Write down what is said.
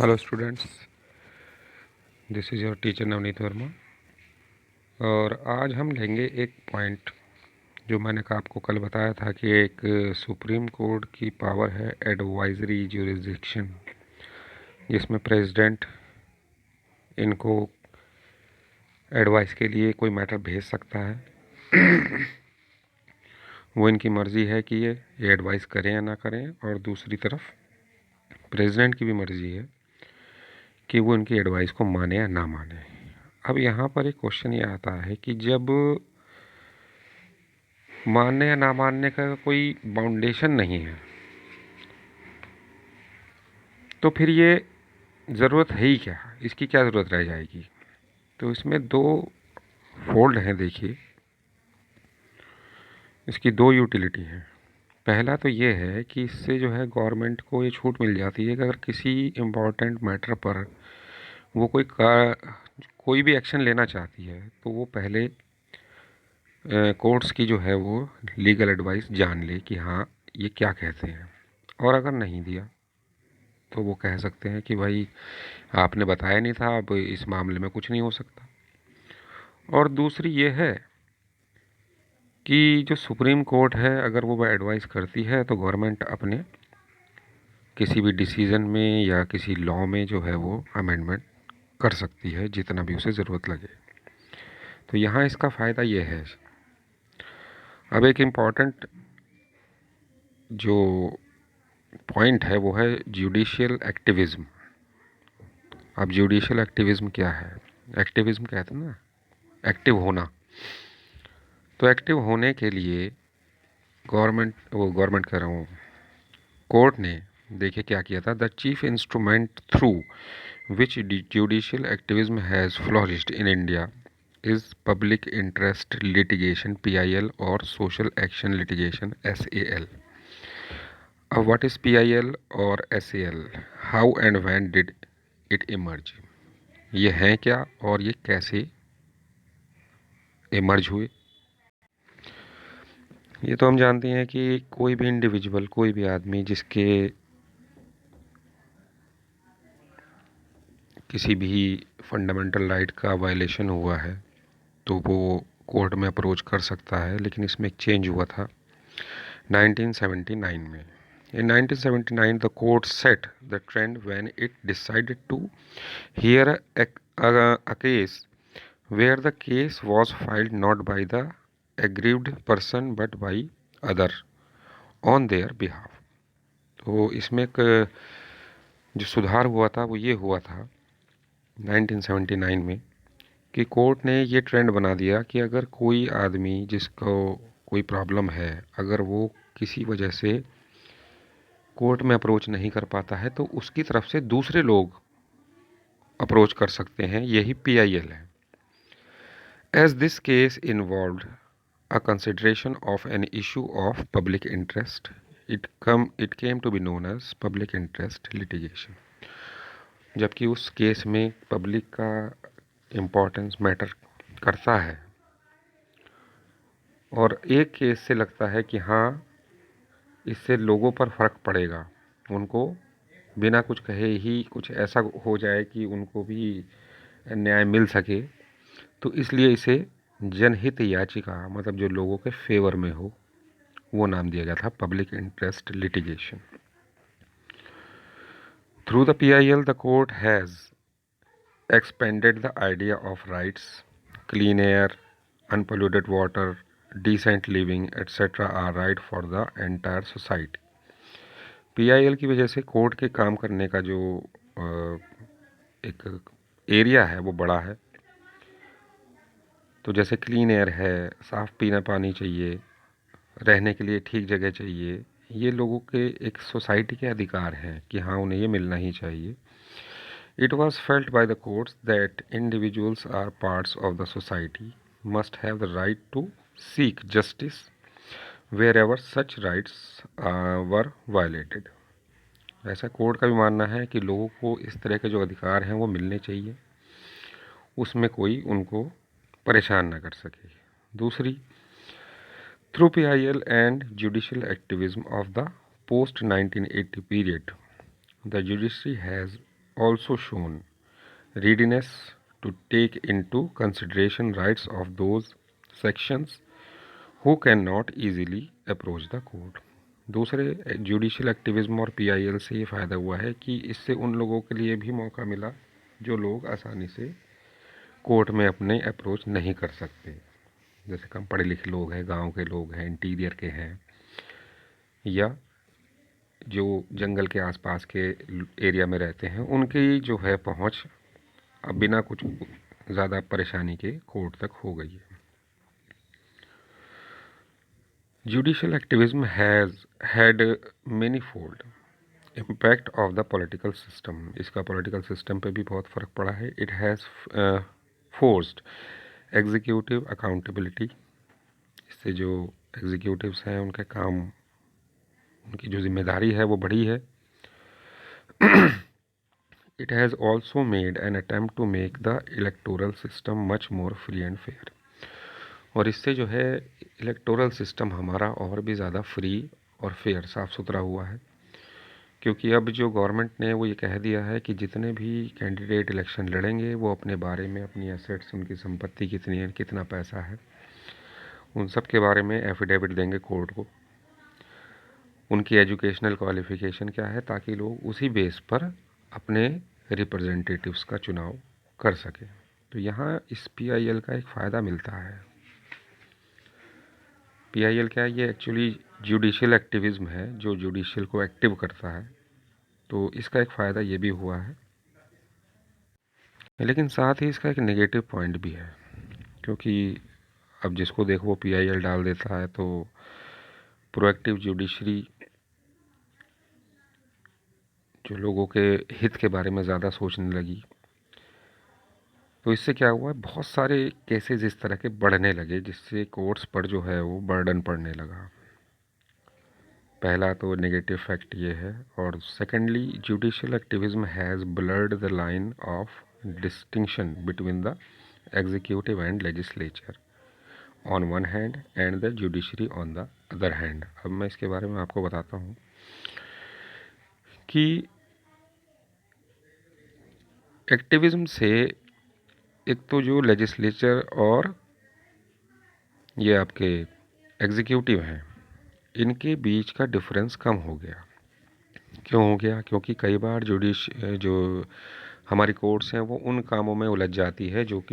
Hello students, this is your teacher Navneet Verma. और आज हम लेंगे एक पॉइंट जो मैंने आपको कल बताया था कि एक सुप्रीम कोर्ट की पावर है एडवाइजरी ज्यूरिसडिक्शन, जिसमें प्रेसिडेंट इनको एडवाइस के लिए कोई मैटर भेज सकता है। वो इनकी मर्ज़ी है कि ये एडवाइस करें या ना करें, और दूसरी तरफ प्रेसिडेंट की भी मर्ज़ी है कि वो इनकी एडवाइस को माने या ना माने। अब यहाँ पर एक क्वेश्चन ये आता है कि जब मानने या ना मानने का कोई बाउंडेशन नहीं है, तो फिर ये ज़रूरत है ही क्या, इसकी क्या ज़रूरत रह जाएगी। तो इसमें दो फोल्ड हैं। देखिए, इसकी दो यूटिलिटी हैं। पहला तो ये है कि इससे जो है गवर्नमेंट को ये छूट मिल जाती है कि अगर किसी इम्पोर्टेंट मैटर पर वो कोई भी एक्शन लेना चाहती है तो वो पहले कोर्ट्स की जो है वो लीगल एडवाइस जान ले कि हाँ ये क्या कहते हैं। और अगर नहीं दिया तो वो कह सकते हैं कि भाई आपने बताया नहीं था, अब इस मामले में कुछ नहीं हो सकता। और दूसरी ये है कि जो सुप्रीम कोर्ट है, अगर वो एडवाइस करती है तो गवर्नमेंट अपने किसी भी डिसीज़न में या किसी लॉ में जो है वो अमेंडमेंट कर सकती है जितना भी उसे ज़रूरत लगे। तो यहाँ इसका फ़ायदा ये है। अब एक इम्पॉर्टेंट जो पॉइंट है वो है जुडिशियल एक्टिविज़्म। अब जुडिशियल एक्टिविज़्म क्या है? एक्टिविज़्म कहते हैं ना, एक्टिव होना। तो एक्टिव होने के लिए गवर्नमेंट कह रहा हूँ, कोर्ट ने देखिए क्या किया था। The chief instrument through which judicial activism has flourished in India is public interest litigation PIL और सोशल एक्शन लिटिगेशन SAL। अब व्हाट इज़ PIL और SAL? How and when did it emerge? ये हैं क्या और ये कैसे इमर्ज हुए? ये तो हम जानते हैं कि कोई भी इंडिविजुअल, कोई भी आदमी जिसके किसी भी फंडामेंटल राइट का वायलेशन हुआ है तो वो कोर्ट में अप्रोच कर सकता है। लेकिन इसमें एक चेंज हुआ था 1979 में। In 1979, the court set the trend when it decided to hear a case where the case was filed not by the aggrieved person but by other on their behalf। तो इसमें एक जो सुधार हुआ था वो ये हुआ था 1979 में कि कोर्ट ने ये ट्रेंड बना दिया कि अगर कोई आदमी जिसको कोई प्रॉब्लम है, अगर वो किसी वजह से कोर्ट में अप्रोच नहीं कर पाता है तो उसकी तरफ से दूसरे लोग अप्रोच कर सकते हैं। यही PIL है। As this case involved a consideration of an issue of public interest, it came to be known as public interest litigation. जबकि उस केस में पब्लिक का इम्पोर्टेंस मैटर करता है और एक केस से लगता है कि हाँ इससे लोगों पर फ़र्क पड़ेगा, उनको बिना कुछ कहे ही कुछ ऐसा हो जाए कि उनको भी न्याय मिल सके, तो इसलिए इसे जनहित याचिका, मतलब जो लोगों के फेवर में हो, वो नाम दिया गया था public interest litigation. Through the PIL the court has expanded the idea of rights. Clean air, unpolluted water, decent living, etc. are right for the entire society। PIL की वजह से कोर्ट के काम करने का जो एक एरिया है वो बड़ा है। तो जैसे क्लीन एयर है, साफ़ पीना पानी चाहिए, रहने के लिए ठीक जगह चाहिए, ये लोगों के एक सोसाइटी के अधिकार हैं कि हाँ उन्हें ये मिलना ही चाहिए। It was felt by the courts that individuals are parts of the society, must have the right to seek justice wherever such rights were violated। ऐसा कोर्ट का भी मानना है कि लोगों को इस तरह के जो अधिकार हैं वो मिलने चाहिए, उसमें कोई उनको परेशान ना कर सके। दूसरी, through PIL and judicial activism of the post 1980 period, the judiciary has also shown readiness to take into consideration rights of those sections who cannot easily approach the court. दूसरे जुडिशियल एक्टिविज्म और PIL से ये फ़ायदा हुआ है कि इससे उन लोगों के लिए भी मौका मिला जो लोग आसानी से कोर्ट में अपने अप्रोच नहीं कर सकते, जैसे कम पढ़े लिखे लोग हैं, गांव के लोग हैं, इंटीरियर के हैं, या जो जंगल के आसपास के एरिया में रहते हैं, उनकी जो है पहुंच अब बिना कुछ ज़्यादा परेशानी के कोर्ट तक हो गई है। Judicial activism has had manifold impact of the political system. इसका पॉलिटिकल सिस्टम पे भी बहुत फ़र्क पड़ा है। It has forced executive accountability. इससे जो एग्जीक्यूटिव्स हैं उनके काम, उनकी जो जिम्मेदारी है वो बढ़ी है। It has also made an attempt to make the electoral system much more free and fair. और इससे जो है इलेक्टोरल सिस्टम हमारा और भी ज़्यादा फ्री और फेयर, साफ़ सुथरा हुआ है, क्योंकि अब जो गवर्नमेंट ने वो ये कह दिया है कि जितने भी कैंडिडेट इलेक्शन लड़ेंगे वो अपने बारे में, अपनी एसेट्स, उनकी संपत्ति कितनी है, कितना पैसा है, उन सब के बारे में एफिडेविट देंगे कोर्ट को, उनकी एजुकेशनल क्वालिफ़िकेशन क्या है, ताकि लोग उसी बेस पर अपने रिप्रेजेंटेटिव्स का चुनाव कर सकें। तो यहाँ इस पीआईएल का एक फ़ायदा मिलता है। पीआईएल क्या है? ये एक्चुअली जुडिशियल एक्टिविज्म है, जो जुडिशियल को एक्टिव करता है। तो इसका एक फ़ायदा ये भी हुआ है, लेकिन साथ ही इसका एक नेगेटिव पॉइंट भी है, क्योंकि अब जिसको देखो वो पीआईएल डाल देता है, तो प्रोएक्टिव जुडिशरी जो लोगों के हित के बारे में ज़्यादा सोचने लगी, तो इससे क्या हुआ, बहुत सारे केसेस इस तरह के बढ़ने लगे, जिससे कोर्ट्स पर जो है वो बर्डन पड़ने लगा। पहला तो नेगेटिव फैक्ट ये है। और secondly, judicial activism has blurred the line of distinction between the executive and legislature on one hand and the judiciary on the other hand. अब मैं इसके बारे में आपको बताता हूँ कि एक्टिविज्म से एक तो जो लेजिस्लेचर और ये आपके एग्जीक्यूटिव हैं, इनके बीच का डिफरेंस कम हो गया। क्यों हो गया? क्योंकि कई बार जो हमारी कोर्ट्स हैं वो उन कामों में उलझ जाती है जो कि